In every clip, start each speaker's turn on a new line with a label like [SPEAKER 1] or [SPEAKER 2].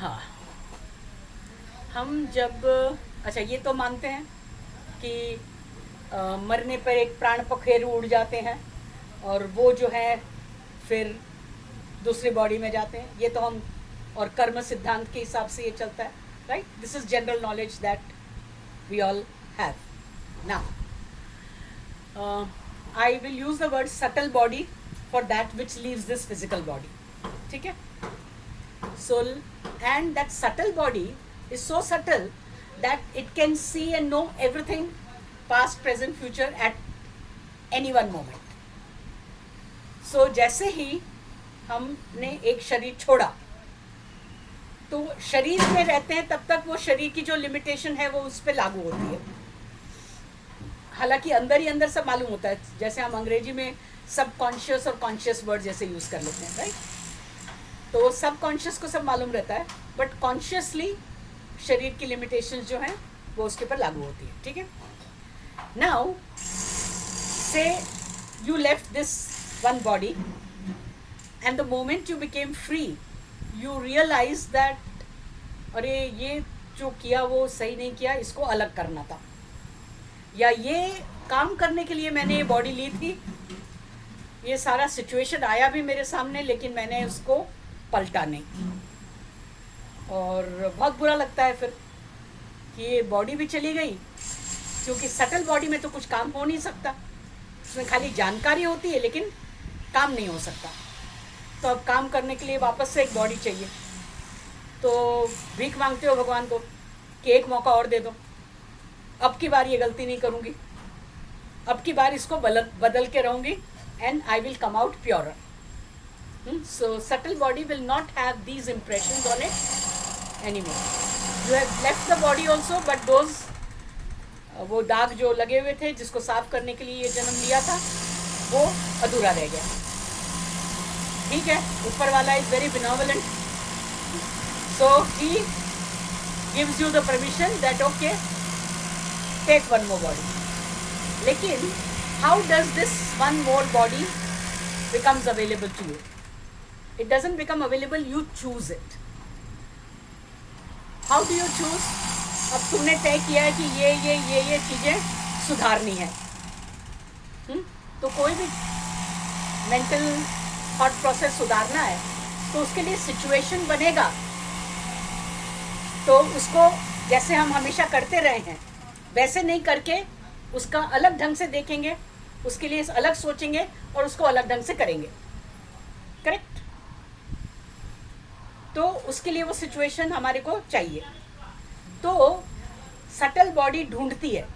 [SPEAKER 1] हाँ, हम जब अच्छा ये तो मानते हैं कि मरने पर एक प्राण पखेरु उड़ जाते हैं और वो जो है फिर दूसरी बॉडी में जाते हैं, ये तो हम और कर्म सिद्धांत के हिसाब से ये चलता है, right? This is general knowledge that we all have now. I will use the word subtle body for that which leaves this physical body. ठीक है? soul and that subtle body is so subtle that it can see and know everything past present future at any one moment. So जैसे ही हमने एक शरीर छोड़ा तो शरीर में रहते हैं तब तक वो शरीर की जो लिमिटेशन है वो उस पर लागू होती है. हालांकि अंदर ही अंदर सब मालूम होता है, जैसे हम अंग्रेजी में सब कॉन्शियस और कॉन्शियस वर्ड जैसे यूज कर लेते हैं, राइट? तो सब कॉन्शियस को सब मालूम रहता है, बट कॉन्शियसली शरीर की लिमिटेशंस जो हैं वो उसके ऊपर लागू होती है. ठीक है? Now so you left this one body and the moment you became free you realise that अरे ये जो किया वो सही नहीं किया, इसको अलग करना था, या ये काम करने के लिए मैंने ये बॉडी ली थी, ये सारा सिचुएशन आया भी मेरे सामने लेकिन मैंने उसको पलटा नहीं. और बहुत बुरा लगता है फिर कि ये बॉडी भी चली गई, क्योंकि सटल बॉडी में तो कुछ काम हो नहीं सकता, उसमें खाली जानकारी होती है लेकिन काम नहीं हो सकता. तो अब काम करने के लिए वापस से एक बॉडी चाहिए. तो भीख मांगते हो भगवान को कि एक मौका और दे दो, अब की बार ये गलती नहीं करूँगी, अब की बार इसको बदल के रहूँगी and I will come out pure. So subtle body will not have these impressions on it anymore. You have left the body also, but those वो दाग जो लगे हुए थे जिसको साफ करने के लिए ये जन्म लिया था वो अधूरा रह गया. ठीक है? ऊपर वाला is very benevolent, so he gives you the permission that okay, take one more body. लेकिन how does this one more body becomes available to you? It doesn't become available, you choose it. How do you choose? अब तुमने तय किया है कि ये चीज़ें सुधारनी है. तो कोई भी मेंटल थॉट प्रोसेस सुधारना है तो उसके लिए सिचुएशन बनेगा, तो उसको जैसे हम हमेशा करते रहे हैं वैसे नहीं करके उसका अलग ढंग से देखेंगे, उसके लिए अलग सोचेंगे और उसको अलग ढंग से करेंगे. करेक्ट? तो उसके लिए वो सिचुएशन हमारे को चाहिए. तो सटल बॉडी ढूंढती है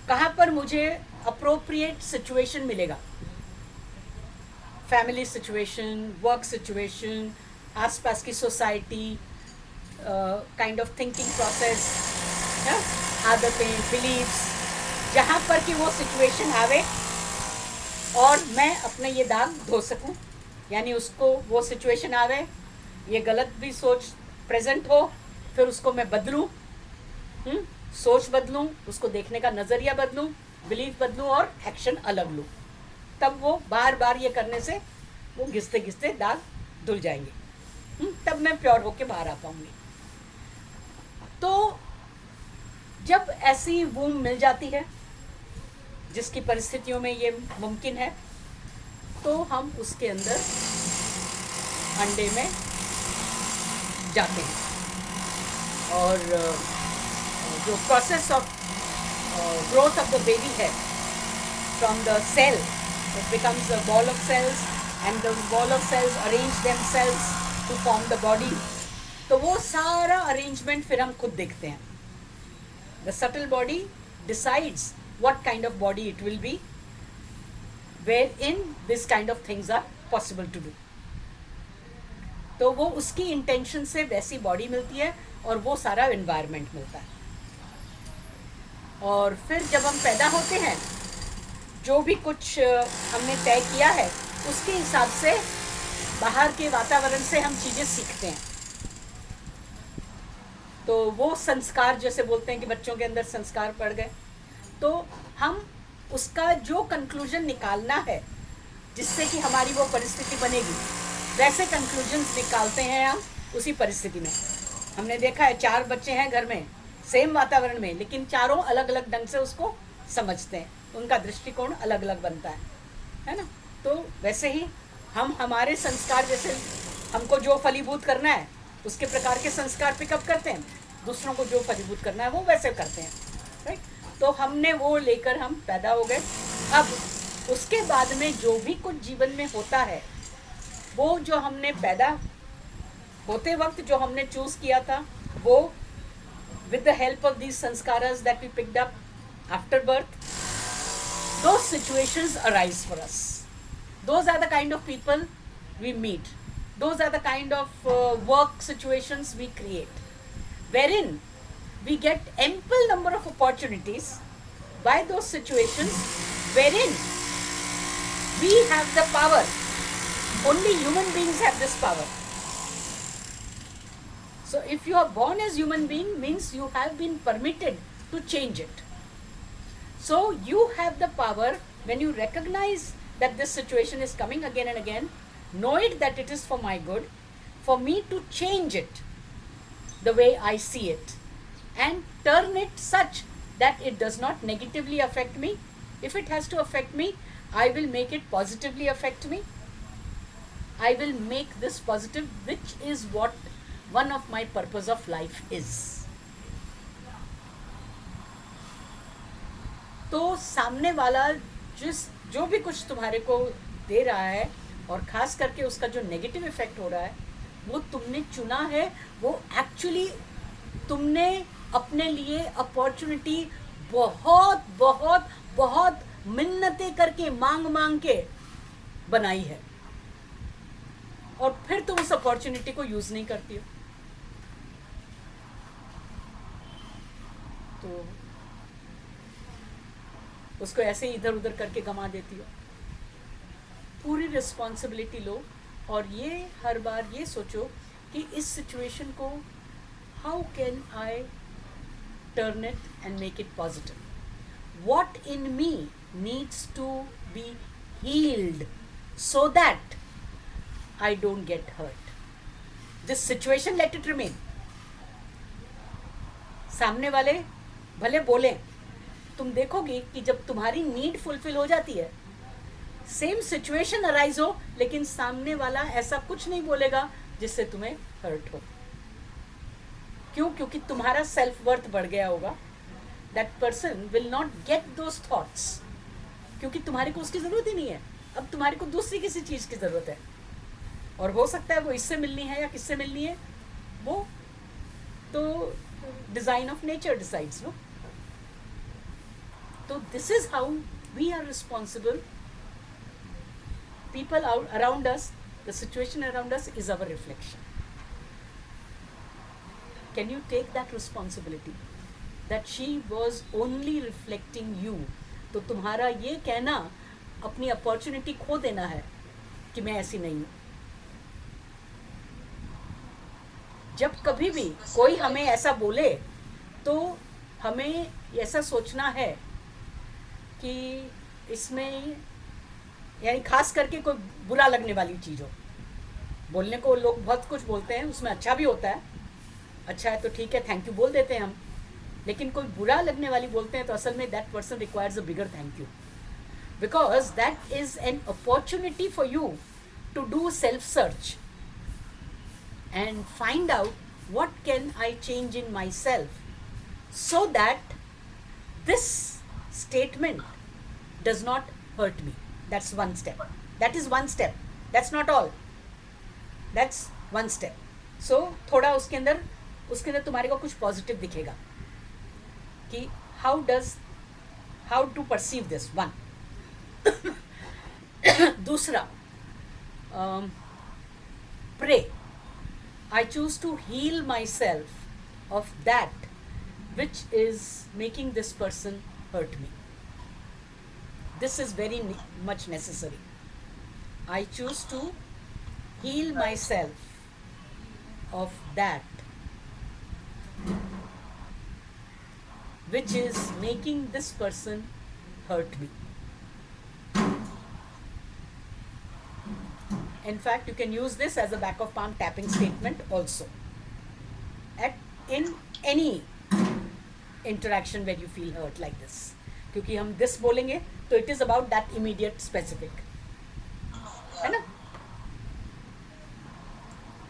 [SPEAKER 1] कहाँ पर मुझे अप्रोप्रिएट सिचुएशन मिलेगा. फैमिली सिचुएशन, वर्क सिचुएशन, आसपास की society, kind of thinking process, आदतें, बिलीव्स, जहाँ पर कि वो सिचुएशन आवे और मैं अपने ये दाग धो सकूं, यानी उसको वो सिचुएशन आवे, ये गलत भी सोच प्रेजेंट हो, फिर उसको मैं बदलूं, सोच बदलूं, उसको देखने का नज़रिया बदलूं, बिलीफ बदलूं और एक्शन अलग लूं. तब वो बार बार ये करने से वो घिसते घिसते दाग धुल जाएंगे. तब मैं प्योर होके बाहर आ पाऊंगी. तो जब ऐसी वूम मिल जाती है जिसकी परिस्थितियों में ये मुमकिन है, तो हम उसके अंदर अंडे में जाते हैं और जो process of growth of the baby है, from the cell it becomes a ball of cells and the ball of cells arrange themselves to form the body. तो वो सारा अरेंजमेंट फिर हम खुद देखते हैं. The subtle body decides what kind of body it will be, wherein this kind of things are possible to do. तो वो उसकी इंटेंशन से वैसी बॉडी मिलती है और वो सारा एनवायरनमेंट मिलता है. और फिर जब हम पैदा होते हैं, जो भी कुछ हमने तय किया है उसके हिसाब से बाहर के वातावरण से हम चीज़ें सीखते हैं. तो वो संस्कार, जैसे बोलते हैं कि बच्चों के अंदर संस्कार पड़ गए, तो हम उसका जो कंक्लूजन निकालना है जिससे कि हमारी वो परिस्थिति बनेगी, वैसे कंक्लूजन्स निकालते हैं हम उसी परिस्थिति में। हमने देखा है 4 बच्चे हैं घर में, सेम वातावरण में, लेकिन चारों अलग अलग ढंग से उसको समझते हैं, उनका दृष्टिकोण अलग अलग बनता है ना। तो वैसे ही हम हमारे संस्कार, जैसे हमको जो फलीभूत करना है उसके प्रकार के संस्कार पिकअप करते हैं, दूसरों को जो फलीभूत करना है वो वैसे करते हैं, राइट। तो हमने वो लेकर हम पैदा हो गए। अब उसके बाद में जो भी कुछ जीवन में होता है, वो जो हमने पैदा होते वक्त जो हमने चूज किया था, वो with the help of these sanskaras that we picked up after birth, those situations arise for us. Those are the kind of people we meet. Those are the kind of work situations we create, wherein we get ample number of opportunities by those situations wherein we have the power. Only human beings have this power. So if you are born as human being, means you have been permitted to change it. So you have the power, when you recognize that this situation is coming again and again, know it that it is for my good, for me to change it the way I see it, and turn it such that it does not negatively affect me. If it has to affect me, I will make it positively affect me. I will make this positive, which is what one of my purpose of life is. तो सामने वाला जो भी कुछ तुम्हारे को दे रहा है, और खास करके उसका जो नेगेटिव इफेक्ट हो रहा है, वो तुमने चुना है, वो एक्चुअली तुमने अपने लिए अपॉर्चुनिटी बहुत बहुत बहुत मिन्नतें करके, मांग के बनाई है, और फिर तुम उस अपॉर्चुनिटी को यूज नहीं करती हो। तो उसको ऐसे इधर उधर करके गंवा देती हो। पूरी रिस्पॉन्सिबिलिटी लो, और ये हर बार ये सोचो कि इस सिचुएशन को how can I turn it and make it positive, what in me needs to be healed so that I don't get hurt. This situation, let it remain. सामने वाले भले बोले, तुम देखोगी कि जब तुम्हारी नीड फुलफिल हो जाती है, सेम सिचुएशन अराइज हो, लेकिन सामने वाला ऐसा कुछ नहीं बोलेगा जिससे तुम्हें हर्ट हो। क्यों? क्योंकि तुम्हारा सेल्फ वर्थ बढ़ गया होगा। That person will not get those thoughts, क्योंकि तुम्हारे को उसकी जरूरत ही नहीं है। अब तुम्हारे को दूसरी किसी चीज की जरूरत है, और हो सकता है वो इससे मिलनी है या किससे मिलनी है, वो तो design of nature decides, no. तो this is how we are responsible. People around us, the situation around us is our reflection. Can you take that responsibility that she was only reflecting you? तो तुम्हारा ये कहना अपनी opportunity खो देना है कि मैं ऐसी नहीं हूं। जब कभी भी कोई हमें ऐसा बोले, तो हमें ऐसा सोचना है कि इसमें, यानी खास करके कोई बुरा लगने वाली चीज़ हो। बोलने को लोग बहुत कुछ बोलते हैं, उसमें अच्छा भी होता है, अच्छा है तो ठीक है, थैंक यू बोल देते हैं हम। लेकिन कोई बुरा लगने वाली बोलते हैं तो असल में that person requires a bigger thank you, because that is an opportunity for you to do self search and find out what can I change in myself so that this statement does not hurt me. That's one step. That is one step. That's not all. That's one step. So थोड़ा उसके अंदर तुम्हारे को कुछ positive दिखेगा कि how to perceive this. One. दूसरा, pray. I choose to heal myself of that which is making this person hurt me. This is very much necessary. I choose to heal myself of that which is making this person hurt me. In fact, you can use this as a back of palm tapping statement also in any interaction where you feel hurt like this. क्योंकि हम this बोलेंगे तो it is about that immediate specific, है ना?